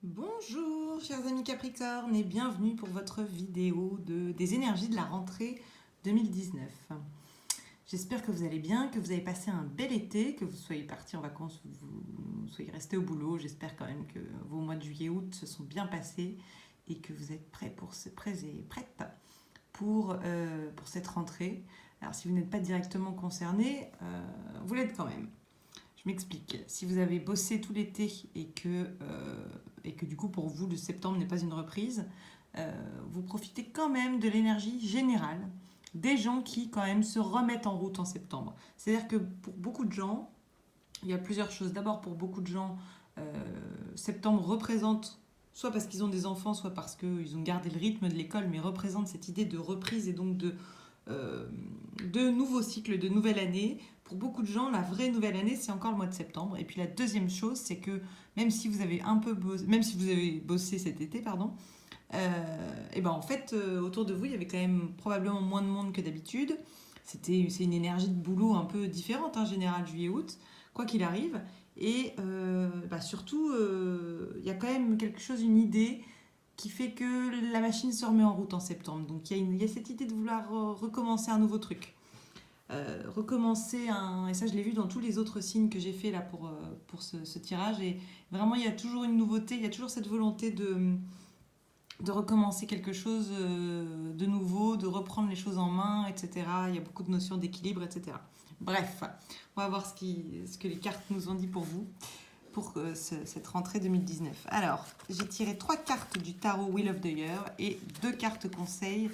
Bonjour chers amis Capricorne et bienvenue pour votre vidéo des énergies de la rentrée 2019. J'espère que vous allez bien, que vous avez passé un bel été, que vous soyez partis en vacances ou vous soyez restés au boulot. J'espère quand même que vos mois de juillet-août se sont bien passés et que vous êtes prêts et prêtes pour cette rentrée. Alors si vous n'êtes pas directement concerné, vous l'êtes quand même. Je m'explique. Si vous avez bossé tout l'été et que du coup pour vous le septembre n'est pas une reprise, vous profitez quand même de l'énergie générale des gens qui quand même se remettent en route en septembre. C'est-à-dire que pour beaucoup de gens, il y a plusieurs choses. D'abord pour beaucoup de gens, septembre représente, soit parce qu'ils ont des enfants, soit parce qu'ils ont gardé le rythme de l'école, mais représente cette idée de reprise et donc euh, de nouveau cycle, de nouvelle année. Pour beaucoup de gens, la vraie nouvelle année, c'est encore le mois de septembre. Et puis la deuxième chose, c'est que même si vous avez même si vous avez bossé cet été, pardon, et ben en fait, autour de vous, il y avait quand même probablement moins de monde que d'habitude. C'est une énergie de boulot un peu différente, en général, juillet-août, quoi qu'il arrive. Et surtout, il y a quand même quelque chose, une idée qui fait que la machine se remet en route en septembre. Donc il y a cette idée de vouloir recommencer un nouveau truc. Et ça je l'ai vu dans tous les autres signes que j'ai fait là pour ce tirage, et vraiment il y a toujours une nouveauté, il y a toujours cette volonté de recommencer quelque chose de nouveau, de reprendre les choses en main, etc. Il y a beaucoup de notions d'équilibre, etc. Bref, on va voir ce que les cartes nous ont dit pour vous, pour cette rentrée 2019. Alors, j'ai tiré 3 cartes du tarot Wheel of the Year et 2 cartes conseils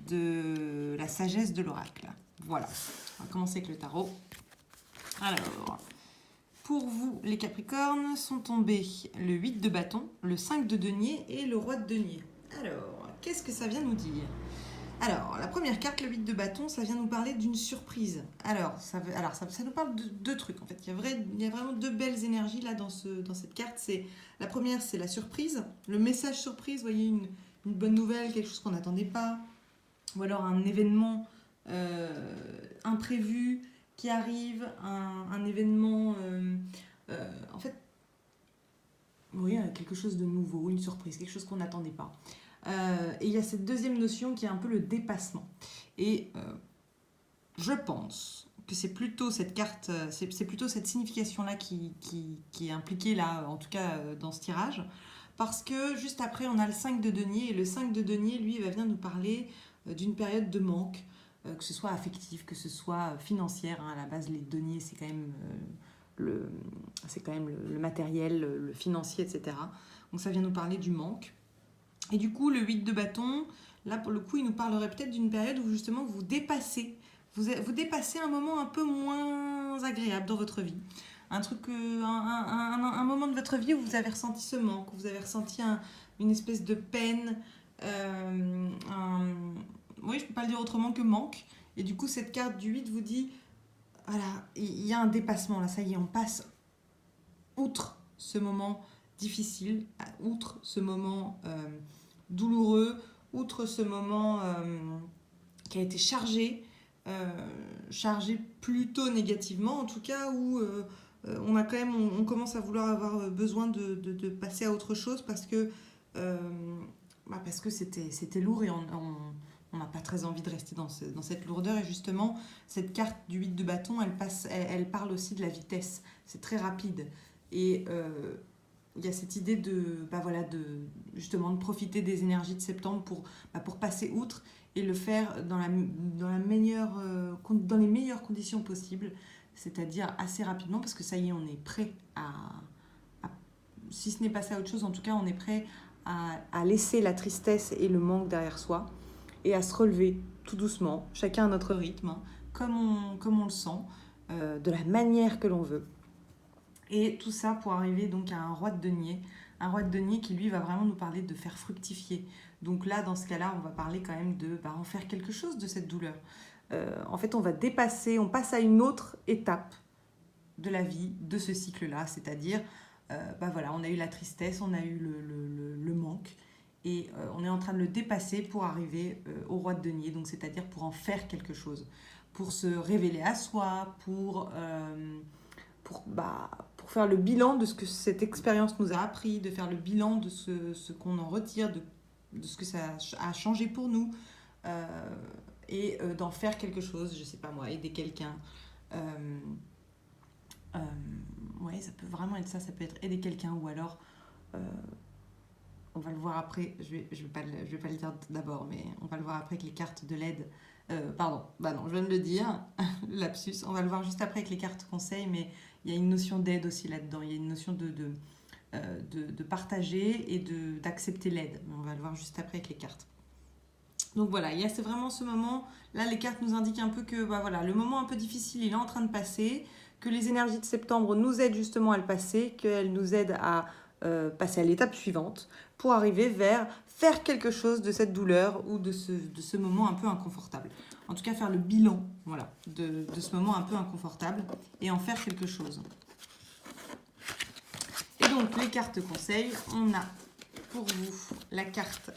de la sagesse de l'oracle. Voilà, on va commencer avec le tarot. Alors, pour vous, les Capricornes, sont tombés le 8 de bâton, le 5 de denier et le roi de denier. Alors, qu'est-ce que ça vient nous dire? Alors, la première carte, le 8 de bâton, ça vient nous parler d'une surprise. Ça nous parle de deux trucs, en fait. Il y a vraiment deux belles énergies là dans cette carte. La première, c'est la surprise, le message surprise, vous voyez, une bonne nouvelle, quelque chose qu'on n'attendait pas, ou alors un événement imprévu qui arrive, un événement, en fait, oui, quelque chose de nouveau, une surprise, quelque chose qu'on n'attendait pas. Et il y a cette deuxième notion qui est un peu le dépassement. Et je pense que c'est plutôt cette carte, c'est plutôt cette signification-là qui est impliquée là, en tout cas dans ce tirage. Parce que juste après, on a le 5 de denier, et le 5 de denier, lui, va venir nous parler d'une période de manque, que ce soit affectif, que ce soit financière. Hein. À la base, les deniers, c'est quand même, le matériel, le financier, etc. Donc ça vient nous parler du manque. Et du coup, le 8 de bâton, là, pour le coup, il nous parlerait peut-être d'une période où justement vous dépassez un moment un peu moins agréable dans votre vie. Un truc, un moment de votre vie où vous avez ressenti ce manque, où vous avez ressenti une espèce de peine, oui, je ne peux pas le dire autrement que manque. Et du coup, cette carte du 8 vous dit, voilà, il y a un dépassement là, ça y est, on passe outre ce moment difficile, outre ce moment douloureux, outre ce moment qui a été chargé plutôt négativement en tout cas, où on commence à vouloir avoir besoin de passer à autre chose euh, parce que c'était lourd et on n'a pas très envie de rester dans cette lourdeur. Et justement, cette carte du 8 de bâton, elle parle aussi de la vitesse. C'est très rapide. Et il y a cette idée justement de profiter des énergies de septembre pour passer outre et le faire dans les meilleures conditions possibles, c'est-à-dire assez rapidement, parce que ça y est, on est prêt à si ce n'est passer à autre chose, en tout cas, on est prêt à laisser la tristesse et le manque derrière soi et à se relever tout doucement, chacun à notre rythme, hein, comme on le sent, de la manière que l'on veut. Et tout ça pour arriver donc à un roi de denier qui lui va vraiment nous parler de faire fructifier. Donc là, dans ce cas-là, on va parler quand même de en faire quelque chose de cette douleur. En fait, on passe à une autre étape de la vie, de ce cycle-là, c'est-à-dire, on a eu la tristesse, on a eu le manque, et on est en train de le dépasser pour arriver au roi de denier, donc c'est-à-dire pour en faire quelque chose, pour se révéler à soi, pour pour faire le bilan de ce que cette expérience nous a appris, de faire le bilan de ce qu'on en retire, de ce que ça a changé pour nous, et d'en faire quelque chose, je sais pas moi, aider quelqu'un. Ouais, ça peut vraiment être ça, ça peut être aider quelqu'un, ou alors, on va le voir après, je vais pas le dire d'abord, mais on va le voir après avec les cartes de l'aide. Pardon, bah non, je viens de le dire, lapsus, on va le voir juste après avec les cartes conseils, mais il y a une notion d'aide aussi là-dedans, il y a une notion de partager et d'accepter l'aide. On va le voir juste après avec les cartes. Donc voilà, c'est vraiment ce moment, là les cartes nous indiquent un peu que voilà, le moment un peu difficile, il est en train de passer, que les énergies de septembre nous aident justement à le passer, qu'elles nous aident à passer à l'étape suivante pour arriver vers faire quelque chose de cette douleur ou de ce moment un peu inconfortable. En tout cas, faire le bilan voilà, de ce moment un peu inconfortable et en faire quelque chose. Et donc, les cartes conseils, on a pour vous la carte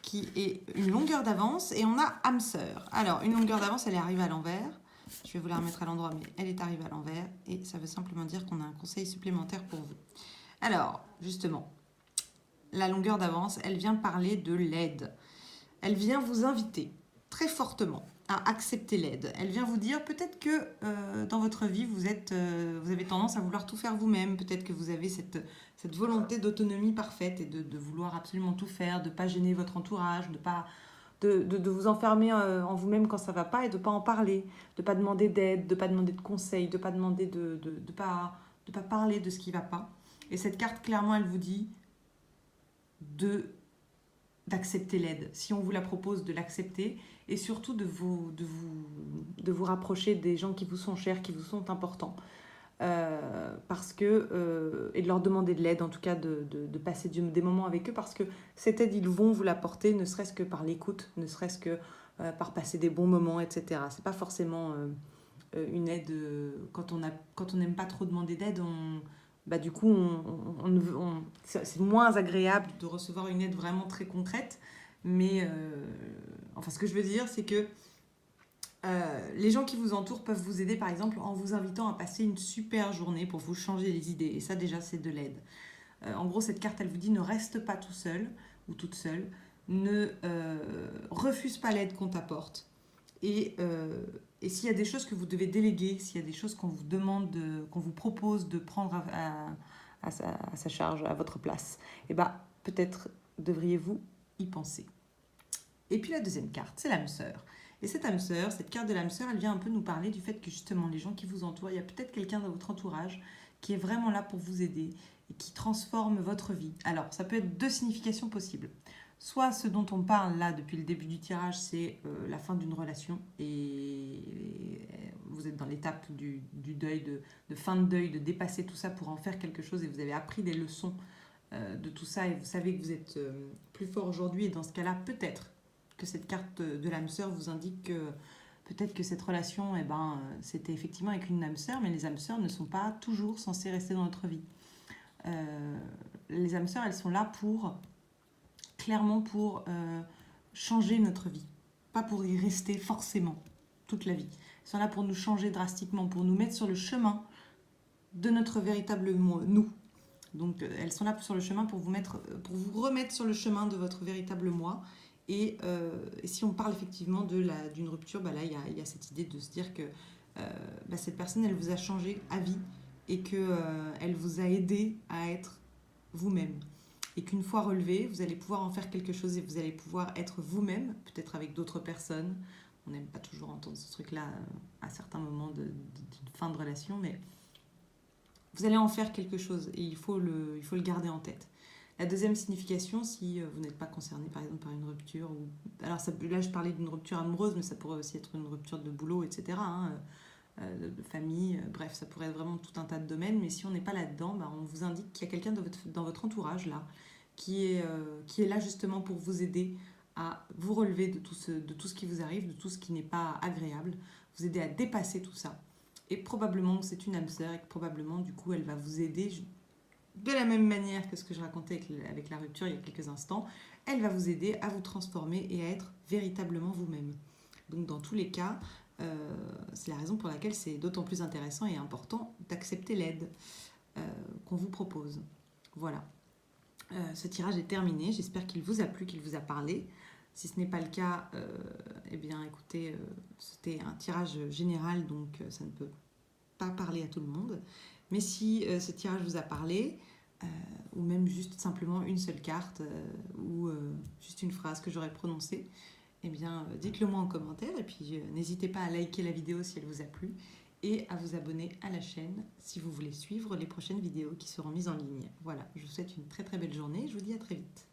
qui est une longueur d'avance et on a âme sœur. Alors, une longueur d'avance, elle est arrivée à l'envers. Je vais vous la remettre à l'endroit, mais elle est arrivée à l'envers et ça veut simplement dire qu'on a un conseil supplémentaire pour vous. Alors, justement, la longueur d'avance, elle vient parler de l'aide. Elle vient vous inviter très fortement à accepter l'aide. Elle vient vous dire peut-être que dans votre vie, vous avez tendance à vouloir tout faire vous-même. Peut-être que vous avez cette volonté d'autonomie parfaite et de vouloir absolument tout faire, de ne pas gêner votre entourage, de vous enfermer en vous-même quand ça ne va pas et de ne pas en parler, de ne pas demander d'aide, de ne pas demander de conseils, de ne pas demander de pas parler de ce qui ne va pas. Et cette carte, clairement, elle vous dit d'accepter l'aide. Si on vous la propose, de l'accepter et surtout de vous rapprocher des gens qui vous sont chers, qui vous sont importants. Parce que, et de leur demander de l'aide, en tout cas de passer des moments avec eux, parce que cette aide, ils vont vous l'apporter, ne serait-ce que par l'écoute, ne serait-ce que par passer des bons moments, etc. C'est pas forcément une aide, quand on n'aime pas trop demander d'aide, du coup, c'est moins agréable de recevoir une aide vraiment très concrète. Mais enfin, ce que je veux dire, c'est que les gens qui vous entourent peuvent vous aider, par exemple, en vous invitant à passer une super journée pour vous changer les idées. Et ça, déjà, c'est de l'aide. En gros, cette carte, elle vous dit ne reste pas tout seul ou toute seule. Ne refuse pas l'aide qu'on t'apporte. Et s'il y a des choses que vous devez déléguer, s'il y a des choses qu'on vous demande, qu'on vous propose de prendre à sa charge, à votre place, et peut-être devriez-vous y penser. Et puis la deuxième carte, c'est l'âme sœur. Et cette âme sœur, cette carte de l'âme sœur, elle vient un peu nous parler du fait que justement les gens qui vous entourent, il y a peut-être quelqu'un dans votre entourage qui est vraiment là pour vous aider et qui transforme votre vie. Alors, ça peut être deux significations possibles. Soit ce dont on parle là depuis le début du tirage, c'est la fin d'une relation et vous êtes dans l'étape du deuil, de fin de deuil, de dépasser tout ça pour en faire quelque chose et vous avez appris des leçons de tout ça et vous savez que vous êtes plus fort aujourd'hui et dans ce cas-là, peut-être que cette carte de l'âme sœur vous indique que peut-être que cette relation, c'était effectivement avec une âme sœur, mais les âmes sœurs ne sont pas toujours censées rester dans notre vie. Les âmes sœurs, elles sont là clairement pour changer notre vie, pas pour y rester forcément toute la vie. Elles sont là pour nous changer drastiquement, pour nous mettre sur le chemin de notre véritable nous. Donc elles sont là sur le chemin pour vous remettre sur le chemin de votre véritable moi. Et si on parle effectivement d'une rupture, là il y a cette idée de se dire que cette personne, elle vous a changé à vie et qu'elle vous a aidé à être vous-même. Et qu'une fois relevé, vous allez pouvoir en faire quelque chose et vous allez pouvoir être vous-même, peut-être avec d'autres personnes. On n'aime pas toujours entendre ce truc-là à certains moments d'une fin de relation, mais vous allez en faire quelque chose et il faut le garder en tête. La deuxième signification, si vous n'êtes pas concerné par exemple par une rupture, alors là je parlais d'une rupture amoureuse, mais ça pourrait aussi être une rupture de boulot, etc., de famille, bref, ça pourrait être vraiment tout un tas de domaines, mais si on n'est pas là-dedans, on vous indique qu'il y a quelqu'un dans votre entourage là, qui est là justement pour vous aider à vous relever de tout ce qui vous arrive, de tout ce qui n'est pas agréable, vous aider à dépasser tout ça. Et probablement que c'est une âme sœur et que probablement du coup elle va vous aider de la même manière que ce que je racontais avec la rupture il y a quelques instants, elle va vous aider à vous transformer et à être véritablement vous-même. Donc dans tous les cas, c'est la raison pour laquelle c'est d'autant plus intéressant et important d'accepter l'aide. qu'on vous propose. Voilà. Ce tirage est terminé. J'espère qu'il vous a plu, qu'il vous a parlé. Si ce n'est pas le cas, eh bien écoutez, c'était un tirage général, donc ça ne peut pas parler à tout le monde. Mais si ce tirage vous a parlé, ou même juste simplement une seule carte, ou juste une phrase que j'aurais prononcée, eh bien dites-le moi en commentaire, et puis n'hésitez pas à liker la vidéo si elle vous a plu, et à vous abonner à la chaîne si vous voulez suivre les prochaines vidéos qui seront mises en ligne. Voilà, je vous souhaite une très très belle journée et je vous dis à très vite.